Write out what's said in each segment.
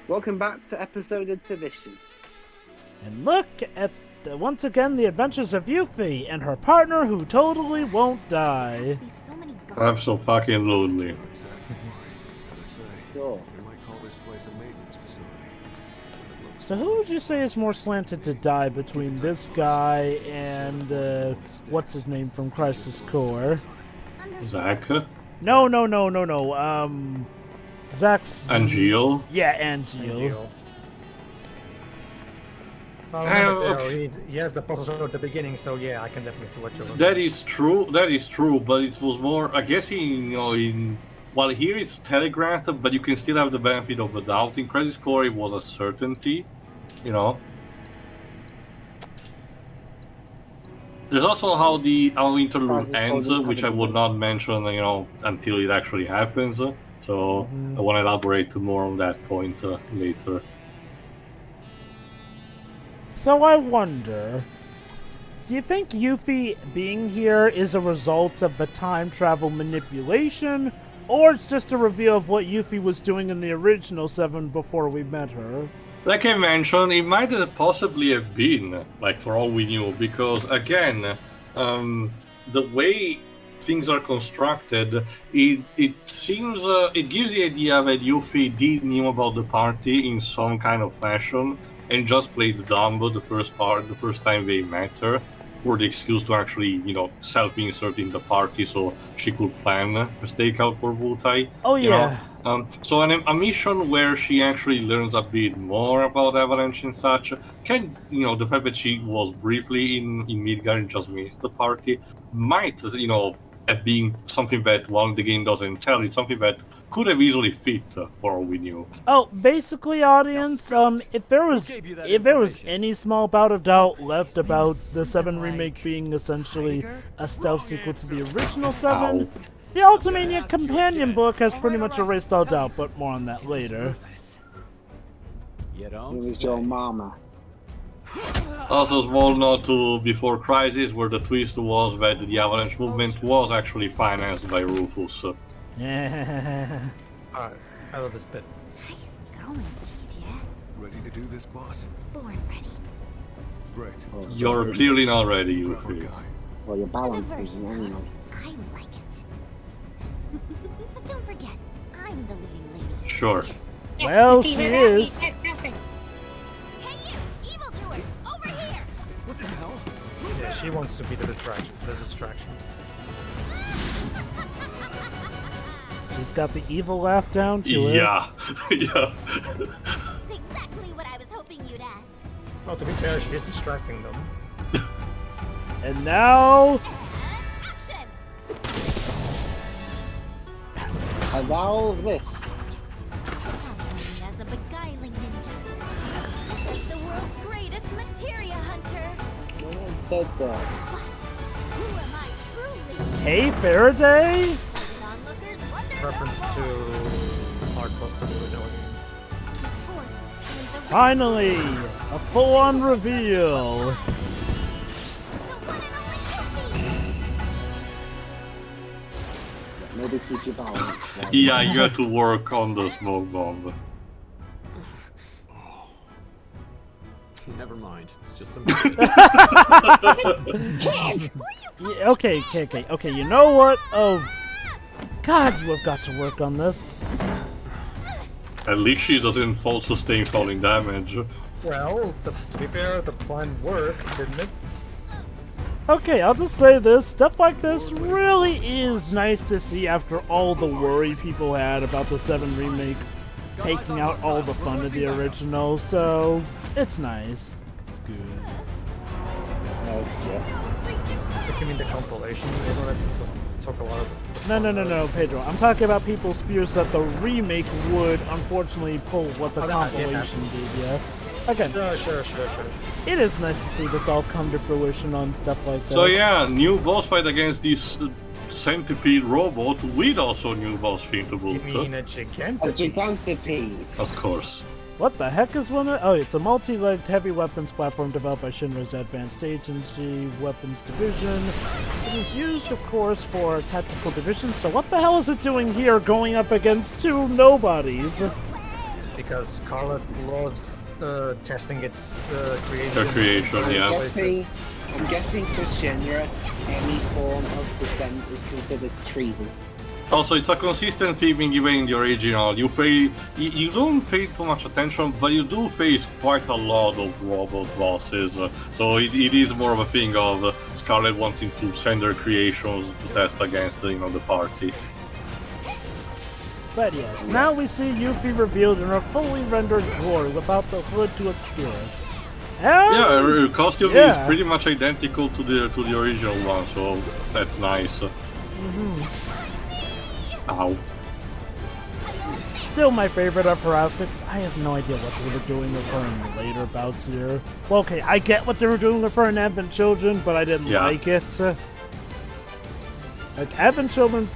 Welcome back to episode of Division. And look at, once again, the adventures of Yuffie and her partner who totally won't die. I'm so fucking lonely. Sure. So who would you say is more slanted to die between this guy and, what's his name from Crisis Core? Zach? No. Zach's... Angel? Yeah, Angel. He has the puzzle at the beginning, so yeah, I can definitely see what you're looking That is true, but it was more, I guess well, here it's telegraphed, but you can still have the benefit of the doubt. In Crisis Core it was a certainty, you know. There's also how the interlude ends, which I would not mention, you know, until it actually happens. So I want to elaborate more on that point later. So I wonder, do you think Yuffie being here is a result of the time travel manipulation, or it's just a reveal of what Yuffie was doing in the original 7 before we met her? Like I mentioned, it might have possibly have been, like, for all we knew, because, again, the way things are constructed, it seems, it gives the idea that Yuffie did knew about the party in some kind of fashion, and just played dumb the first time they met her, for the excuse to actually, you know, self-insert in the party so she could plan a stakeout for Wutai. Oh yeah. So a mission where she actually learns a bit more about Avalanche and such, the fact that she was briefly in Midgard and just missed the party, might, you know, have been something that, while the game doesn't tell, it's something that could have easily fit for all we knew. Oh, basically, audience, if there was any small bout of doubt left about the 7 remake being essentially a stealth sequel to the original 7, the Ultimania companion book has pretty much erased all doubt, but more on that later. It was your mama. Also, small note to Before Crisis, where the twist was that the Avalanche movement was actually financed by Rufus. Yeah. Alright, I love this bit. Nice going, GJ. Ready to do this, boss? Born ready. Great. You're clearly not ready, Yuffie. Well, your balance is anyway. I like it. But don't forget, I'm the living lady. Sure. Well, she is. Hey you, evildoers, over here! What the hell? Yeah, she wants to be the distraction. She's got the evil laugh down to it. Yeah. Yeah. It's exactly what I was hoping you'd ask. Well, to be fair, she is distracting them. And now... Action! Allow this. As a beguiling ninja. This is the world's greatest materia hunter. No one said that. But who am I truly? Hey, Faraday? Onlookers wonder Reference to hardcore for the original game. Finally, a full-on reveal. Maybe keep your balance. Right? Yeah, you have to work on the smoke bomb. Never mind. It's just some. Yeah, okay, you know what? Oh, God, you have got to work on this. At least she doesn't sustain falling damage. Well, to be fair, the plan worked, didn't it? Okay, I'll just say this. Stuff like this really is nice to see after all the worry people had about the 7 remakes taking out all the fun of the original, so it's nice. It's good. Oh shit. You mean the compilation? You know, that took a lot of... No, Pedro. I'm talking about people's fears that the remake would unfortunately pull what the compilation did, yeah? Again, Sure. it is nice to see this all come to fruition on stuff like that. So yeah, new boss fight against this centipede robot with also new boss thing to boot. You mean a Gigantipede? A Gigantipede. Of course. What the heck is one of... Oh, it's a multi-legged heavy weapons platform developed by Shinra's Advanced Agency Weapons Division. It is used, of course, for tactical divisions, so what the hell is it doing here going up against 2 nobodies? because Scarlet loves testing its creation. Their creation, yeah. I'm guessing to Shinra, any form of dissent is considered treason. Also, it's a consistent theme in the original. You don't pay too much attention, but you do face quite a lot of robot bosses. So it is more of a thing of Scarlet wanting to send her creations to test against the party. But yes, now we see Yuffie revealed in her fully rendered glory without the hood to obscure it. And Yeah, her costume yeah. is pretty much identical to the original one, so that's nice. Ow. Still my favorite of her outfits. I have no idea what they were doing with her in later bouts here. Well, okay, I get what they were doing with her in Advent Children, but I didn't like it. Like, Advent Children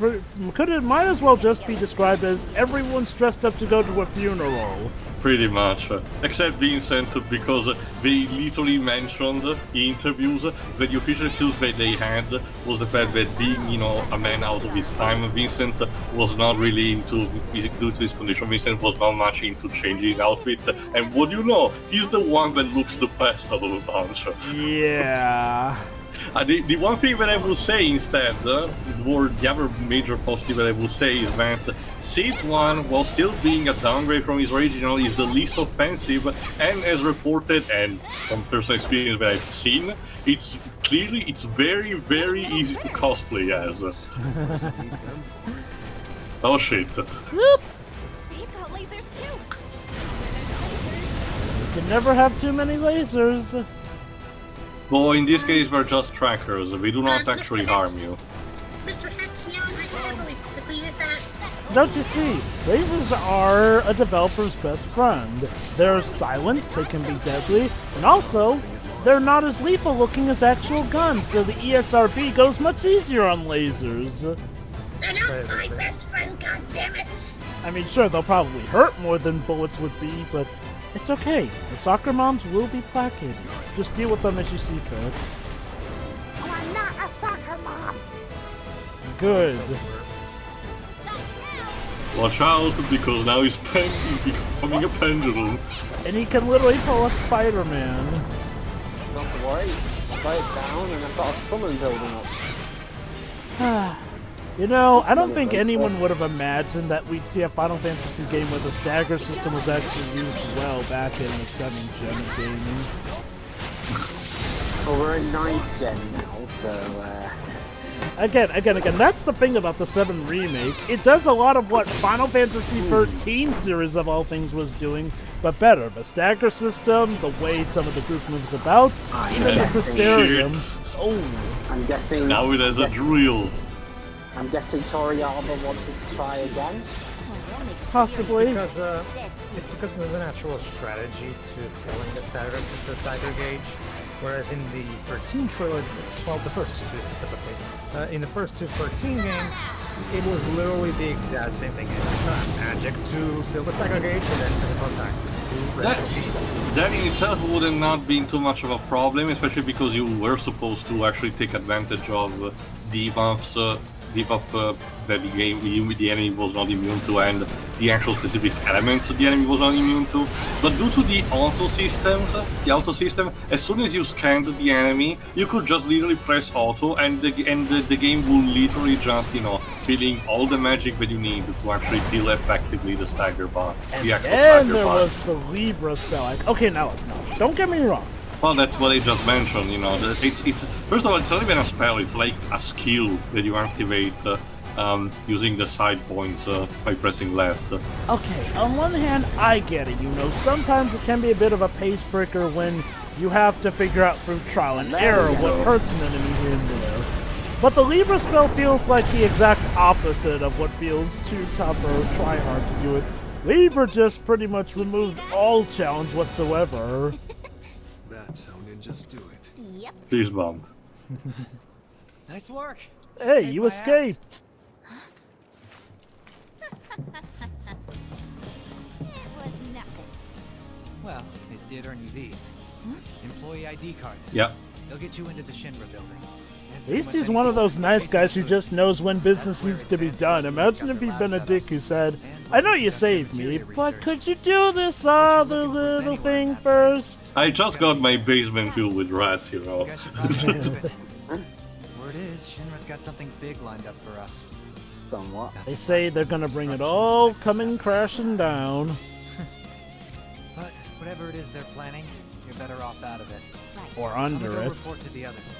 might as well just be described as everyone's dressed up to go to a funeral. Pretty much, except Vincent, because they literally mentioned in interviews that the official excuse that they had was the fact that being, a man out of his time, Vincent was not really into, due to his condition, Vincent was not much into changing his outfit, and what do you know, he's the one that looks the best out of the bunch. Yeah. The one thing that I will say instead, or the other major positive that I will say, is that Seed 1, while still being a downgrade from his original, is the least offensive, and as reported, and from personal experience that I've seen, it's very, very easy to cosplay as. Oh shit. Whoop. They've got lasers too. You can never have too many lasers. Well, in this case, we're just trackers. We do not actually harm you. Mr. Hexion, I heavily disagree with that. Don't you see? Lasers are a developer's best friend. They're silent, they can be deadly, and also, they're not as lethal looking as actual guns, so the ESRB goes much easier on lasers. They're not my best friend, goddammit! I mean, sure, they'll probably hurt more than bullets would be, but it's okay. The soccer moms will be placated. Just deal with them as you see fit. I'm not a soccer mom! Good. Watch out, because now he's becoming a pendulum. And he can literally pull a Spider-Man. Not to worry, I'll play it down and I've got a summon building up. I don't think anyone would have imagined that we'd see a Final Fantasy game where the stagger system was actually used well back in the 7th gen of gaming. Well, we're in 9th gen now, so Again, that's the thing about the 7 remake. It does a lot of what Final Fantasy 13 series of all things was doing, but better. The stagger system, the way some of the group moves about, even the Crystarium. Oh. I'm guessing... Now it has a drill. I'm guessing Toriyama wanted to try again. Possibly. It's because there's an actual strategy to filling the stagger gauge. Whereas in the 13 trilogy, well, the first two specifically, in the first two 13 games, it was literally the exact same thing. Magic to fill the stagger gauge and then physical attacks to retro beats. That in itself would have not been too much of a problem, especially because you were supposed to actually take advantage of debuff that the enemy was not immune to, and the actual specific elements the enemy was not immune to. But due to the auto system, as soon as you scanned the enemy, you could just literally press auto, and the game will literally just, filling all the magic that you need to actually deal effectively the stagger bar. And the actual then stagger there bar. was the Libra spell. Okay, no, don't get me wrong. Well, that's what I just mentioned, it's first of all, it's not even a spell, it's like a skill that you activate using the side points by pressing left. Okay, on one hand, I get it, sometimes it can be a bit of a pace breaker when you have to figure out through trial and error what hurts an enemy here and there. But the Libra spell feels like the exact opposite of what feels too tough or try hard to do it. Libra just pretty much removed all challenge whatsoever. That's how ninjas do it. Yep. Please bump. Nice work. Hey, you escaped. It was nothing. Well, it did earn you these. Employee ID cards. Yeah. They'll get you into the Shinra building. And At least he's one of those nice guys who just knows when business needs to be done. Imagine if he'd been a dick who said, I know you saved me, but could you do this other little thing first? I just got my basement filled with rats, you know. Guess you're probably right, Smith. Word is, Shinra's got something big lined up for us. Somewhat. They say they're gonna bring it all coming crashing down. But whatever it is they're planning, you're better off out of it. Or I'm under gonna go it. report to the others.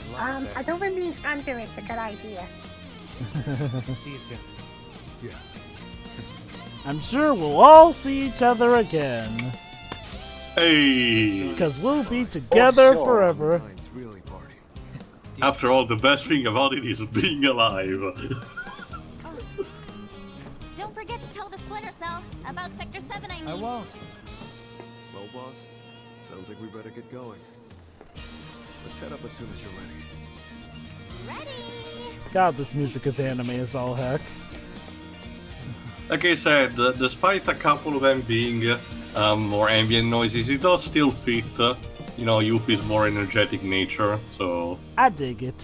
Good luck I there. don't think under it's a good idea. See you soon. I'm sure we'll all see each other again. Hey! Because we'll be together sure. forever. After all, the best thing about it is being alive. Don't forget to tell the Splinter Cell about Sector 7, I mean. I won't. Well, boss, sounds like we better get going. Let's head up as soon as you're ready. Ready? God, this music is anime as all heck. Like I said, despite a couple of them being more ambient noises, it does still fit, Yuffie's more energetic nature, so... I dig it.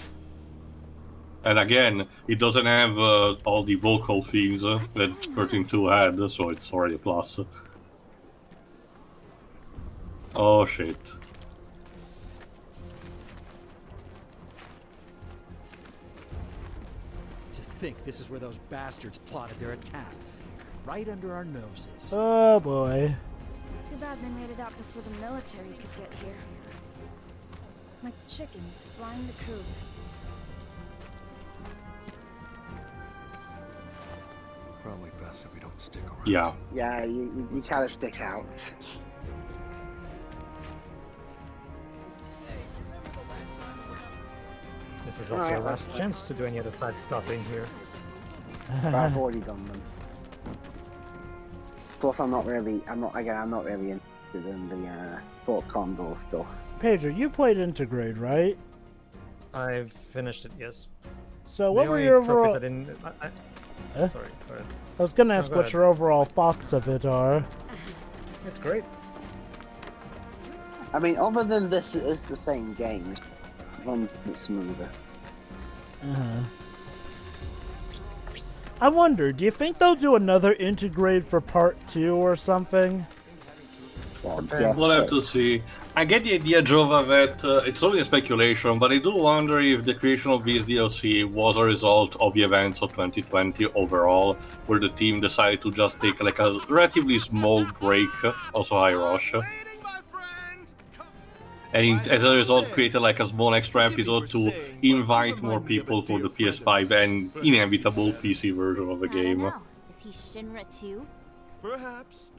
And again, it doesn't have all the vocal things that 13.2 had, so it's already a plus. Oh shit. To think this is where those bastards plotted their attacks. Right under our noses. Oh boy. Too bad they made it out before the military could get here. Like chickens flying the coop. Probably best if we don't stick around. Yeah. Yeah, you gotta stick out. This is also Alright, our last that's chance to do any other side stuff in here. But I've already done them. Plus, I'm not really interested in the Fort Condor stuff. Pedro, you played Intergrade, right? I've finished it, yes. So what the were only your trophies overall... I didn't... Huh? Sorry, go ahead. I was gonna ask go what ahead. your overall thoughts of it are. It's great. I mean, other than this is the same game, it runs a bit smoother. Uh-huh. I wonder, do you think they'll do another Intergrade for part 2 or something? Well, We'll have to see. I get the idea, Jova, that it's only a speculation, but I do wonder if the creation of this DLC was a result of the events of 2020 overall, where the team decided to just take like a relatively small break, also high rush, and as a result created like a small extra episode to invite more people for the PS5 and inevitable PC version of the I don't game. know. Is he Shinra too? Perhaps.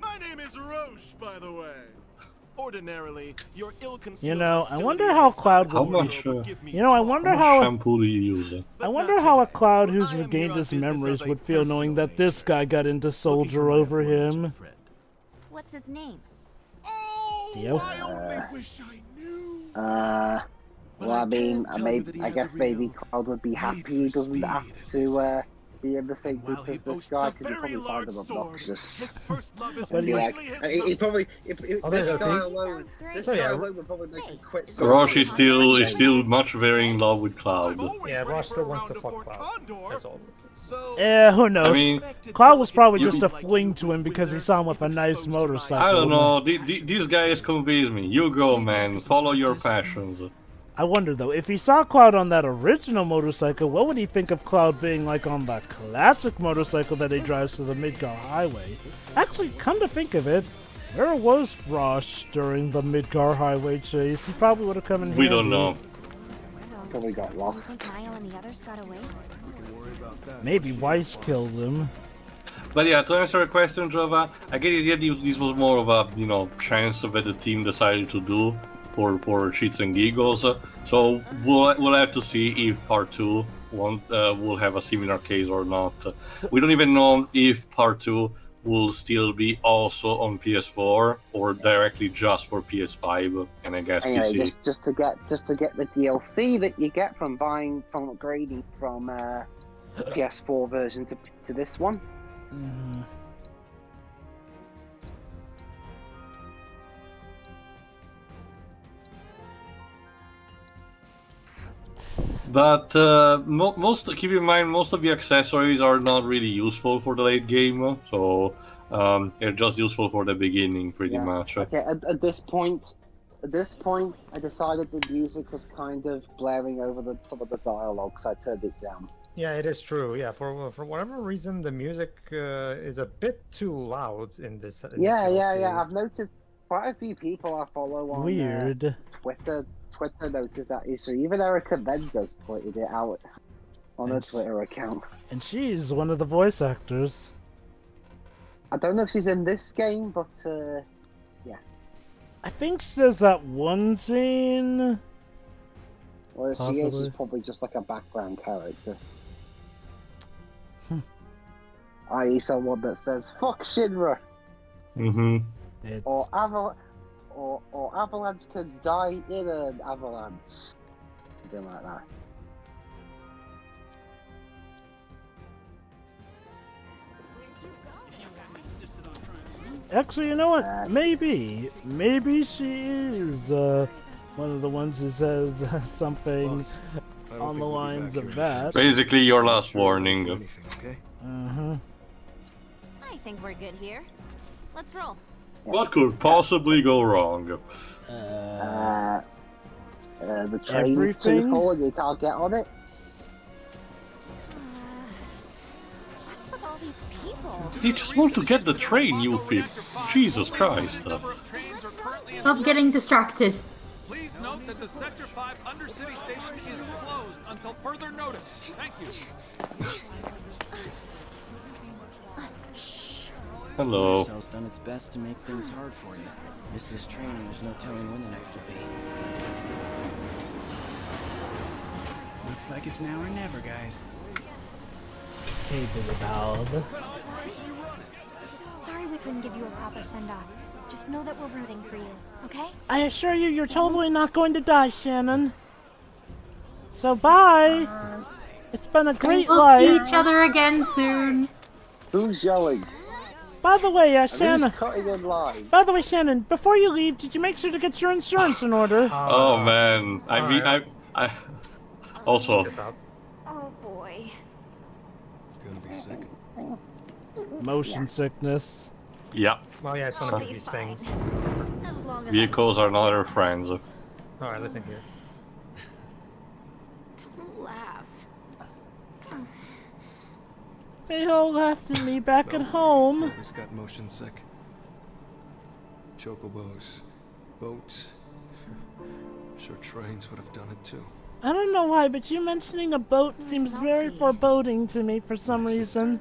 My name is Roche, by the way. Ordinarily, your ill-concealed You know, I hostility wonder how against Cloud How would... much, You know, I wonder how much how... shampoo do you use? I wonder how a Cloud who's regained his memories would feel knowing that this guy got into Soldier over him. What's his name? Dio? Well, I mean, I guess maybe Cloud would be happy he doesn't have to be in the same group as this guy, because he probably find him obnoxious. But Be like, he probably, if Oh, this there's guy LT. alone, Sounds great. this So, guy yeah. alone would probably make him quit. Roche is still much very in love with Cloud. Yeah, Rosh still wants to fuck Cloud. That's all. Who knows? I mean, Cloud was probably just a fling to him because he saw him with a nice motorcycle. I don't know, these guys convince me. You go, man, follow your passions. I wonder though, if he saw Cloud on that original motorcycle, what would he think of Cloud being like on the classic motorcycle that he drives to the Midgar Highway? Actually, come to think of it, where was Rosh during the Midgar Highway chase? He probably would have come in We handy. don't know. Probably got You lost. think Kyle and the others got away? Maybe Weiss killed him. But yeah, to answer your question, Java, I get the idea this was more of a, chance that the team decided to do for shits and giggles. So we'll have to see if part 2 will have a similar case or not. We don't even know if part 2 will still be also on PS4 or directly just for PS5 and I guess Anyway, PC. just to get the DLC that you get from upgrading from PS4 version to this one. Mhm. But keep in mind, most of the accessories are not really useful for the late game, so they're just useful for the beginning, pretty much. Okay, at this point, I decided the music was kind of blaring over some of the dialogue, so I turned it down. Yeah, it is true. Yeah, for whatever reason, the music is a bit too loud in this. Yeah. I've noticed quite a few people I follow on Weird. Twitter noticed that issue. Even Erica Mendes pointed it out on her Twitter account. And she's one of the voice actors. I don't know if she's in this game, but yeah. I think there's that one scene. Or if she is, she's probably just like a background character. I.e. someone that says, fuck Shinra! Mm-hmm. Or Avalanche can die in an avalanche. Something like that. Actually, you know what? Maybe she is one of the ones who says something on the lines of that. Basically, your last warning. I think we're good here. Let's roll. What could possibly go wrong? The train's too full and you can't get on it. What's with all these people? You just want to get the train, Yuffie. Jesus Christ. Stop getting distracted. Please note that the Sector 5 Undercity Station is closed until further notice. Thank you. Hello. Shell's done its best to make things hard for you. Miss this train and there's no telling when the next will be. Looks like it's now or never, guys. Hey, Billy Bob. Sorry we couldn't give you a proper send-off. Just know that we're rooting for you, okay? I assure you, you're totally not going to die, Shannon. So bye. It's been a great We'll life. see each other again soon. Who's yelling? By the way, Shannon. Cutting in line? By the way, Shannon, before you leave, did you make sure to get your insurance in order? Oh man, I also. Oh boy. Gonna be sick. Motion sickness. Yeah. Well, yeah, it's one of these things. Vehicles are not our friends. Alright, listen here. Don't laugh. They all laughed at me back at home. Always got motion sick. Chocobos, boats. Sure, trains would have done it too. I don't know why, but you mentioning a boat seems very foreboding to me for some reason.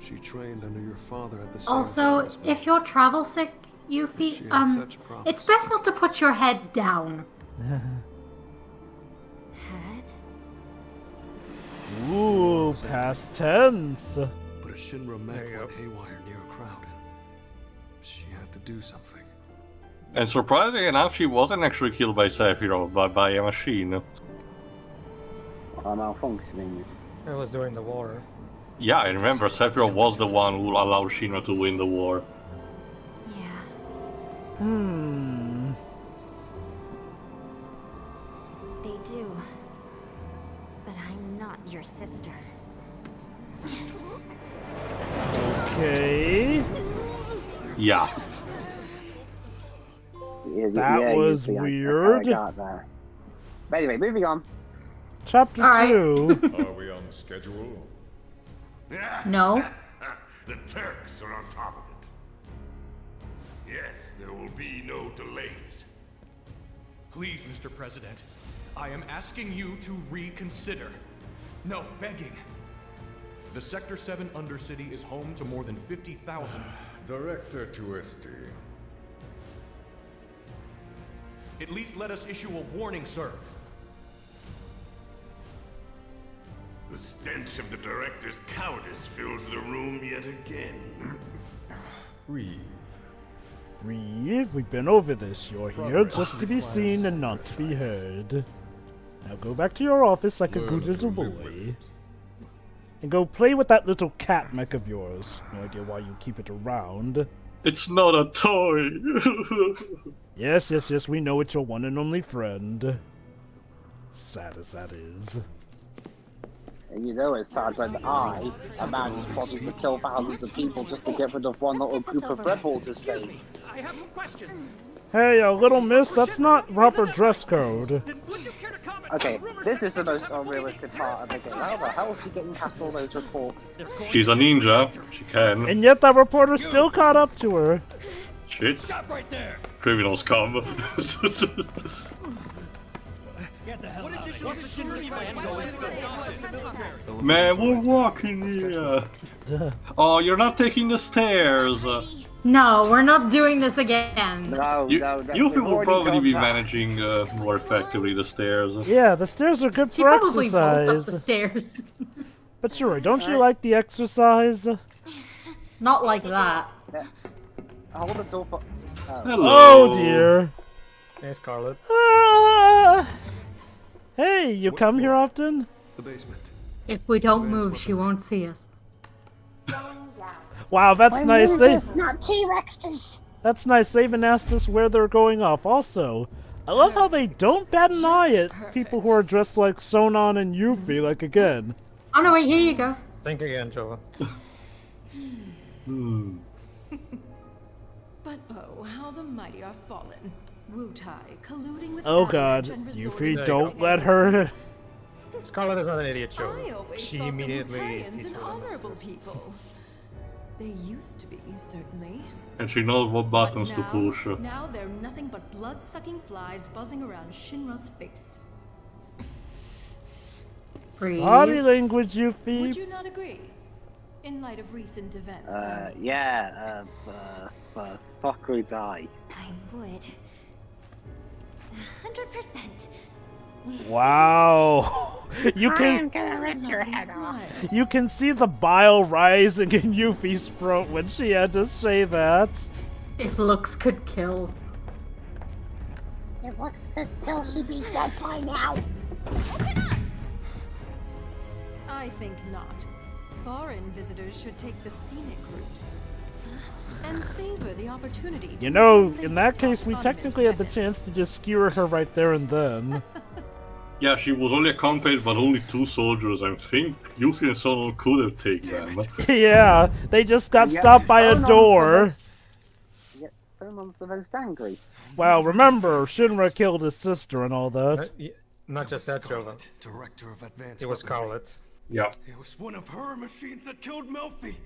She trained under your father at the same Also, time as me. if you're travel sick, Yuffie, it's best not to put your head down. Ooh, past tense. But a Shinra mech went haywire near a crowd, and she had to do something. And surprisingly enough, she wasn't actually killed by Sephiroth, but by a machine. Malfunctioning. It was during the war. Yeah, I remember Sephiroth was the one who allowed Shinra to win the war. They do. But I'm not your sister. Okay. Yeah. That was weird. I got that. But anyway, moving on. Chapter 2. Are we on schedule? No. The Turks are on top of it. Yes, there will be no delays. Please, Mr. President, I am asking you to reconsider. No, begging. The Sector 7 Undercity is home to more than 50,000. Director Twisty. At least let us issue a warning, sir. The stench of the director's cowardice fills the room yet again. Reeve, we've been over this. You're here just to be seen and not to be heard. Now go back to your office like a good little boy. And go play with that little cat mech of yours. No idea why you keep it around. It's not a toy. Yes, yes, yes, we know it's your one and only friend. Sad as that is. And you know it's sad when I, a man who's plotting to kill thousands of people just to get rid of one little group of rebels, is saying, I have some questions. Hey, little miss, that's not proper dress code. okay, this is the most unrealistic part of the game. How the hell is she getting past all those reports? She's a ninja. She can. And yet that reporter still caught up to her. Shit. Stop right there. Criminals come. Get the hell out of here. Man, we're walking here. Oh, you're not taking the stairs. No, we're not doing this again. No, Yuffie will probably be managing more effectively the stairs. Yeah, the stairs are good She for probably exercise. bolts up the stairs. But sure, don't you like the exercise? Not like that. Hold the door for... Oh dear. Hey, Scarlet. Hey, you come here often? The basement. If we don't move, she won't see us. Wow, that's nice. Not T-Rexes. That's nice. They even asked us where they're going off. Also, I love how they don't bat an eye at people who are dressed like Sonon and Yuffie, like again. Oh no, wait, here you go. Think again, Jova. But oh, how the mighty are fallen. Wu-Tai colluding with Oh god, Yuffie, don't let her... Scarlet is not an idiot, I Jova. always She thought immediately the sees and through honorable people. They used to be, certainly. And she knows what buttons to push. Now they're nothing but blood-sucking flies buzzing around Shinra's face. Body language, Yuffie. Would you not agree? In light of recent events, yeah, fuck or die. I would. 100%. Wow. You I'm can gonna rip your head off. you can see the bile rising in Yuffie's throat when she had to say that. If looks could kill. If looks could kill, she'd be dead by now. I think not. Foreign visitors should take the scenic route. And savor the opportunity to You know, in that case, we technically had the chance to just skewer her right there and then. Yeah, she was only accompanied by only 2 soldiers. I think Yuffie and Sonon could have taken them. Yeah, they just got stopped by a door. Yet Sonon's the most angry. Wow, remember, Shinra killed his sister and all that. Not just that, Jova. Director of Advanced It was Scarlet. Yeah. It was one of her machines that killed Melfi.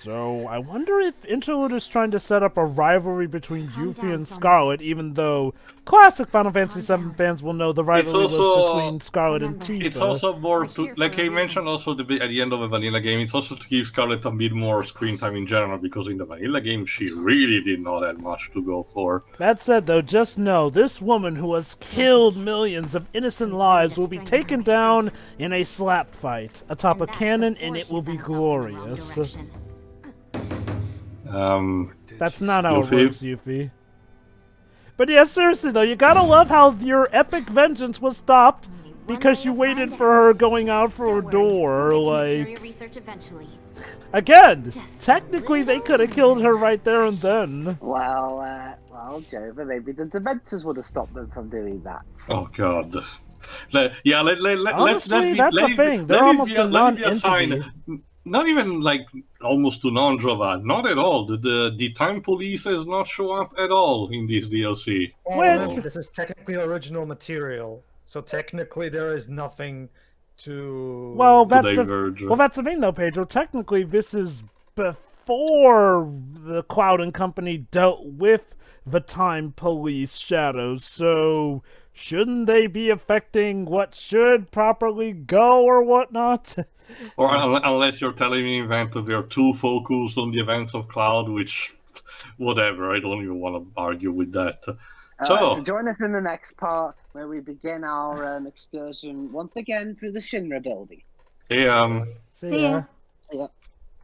So, I wonder if Interlude is trying to set up a rivalry between Yuffie and Scarlet, even though classic Final Fantasy VII fans will know the rivalry was between Scarlet and Tifa. It's also more to, like I mentioned also at the end of a vanilla game, it's also to give Scarlet a bit more screen time in general, because in the vanilla game she really did not have much to go for. That said though, just know, this woman who has killed millions of innocent lives will be taken down in a slap fight atop a cannon, and it will be glorious. That's not how it works, Yuffie. But yeah, seriously though, you gotta love how your epic vengeance was stopped because you waited for her going out for a door, like... Again, technically they could have killed her right there and then. Well, Jova, maybe the Dementors would have stopped them from doing that. Oh god. Honestly, that's the thing. They're almost a non-entity. Not even like almost to non-Jova. Not at all. The time police has not shown up at all in this DLC. Well, this is technically original material, so technically there is nothing to. Well, that's the thing though, Pedro. Technically, this is before the Cloud and Company dealt with the time police shadows. So shouldn't they be affecting what should properly go or whatnot? Or unless you're telling me that they're too focused on the events of Cloud, which, whatever, I don't even want to argue with that. So join us in the next part, where we begin our excursion once again through the Shinra building. Hey, See ya. See ya.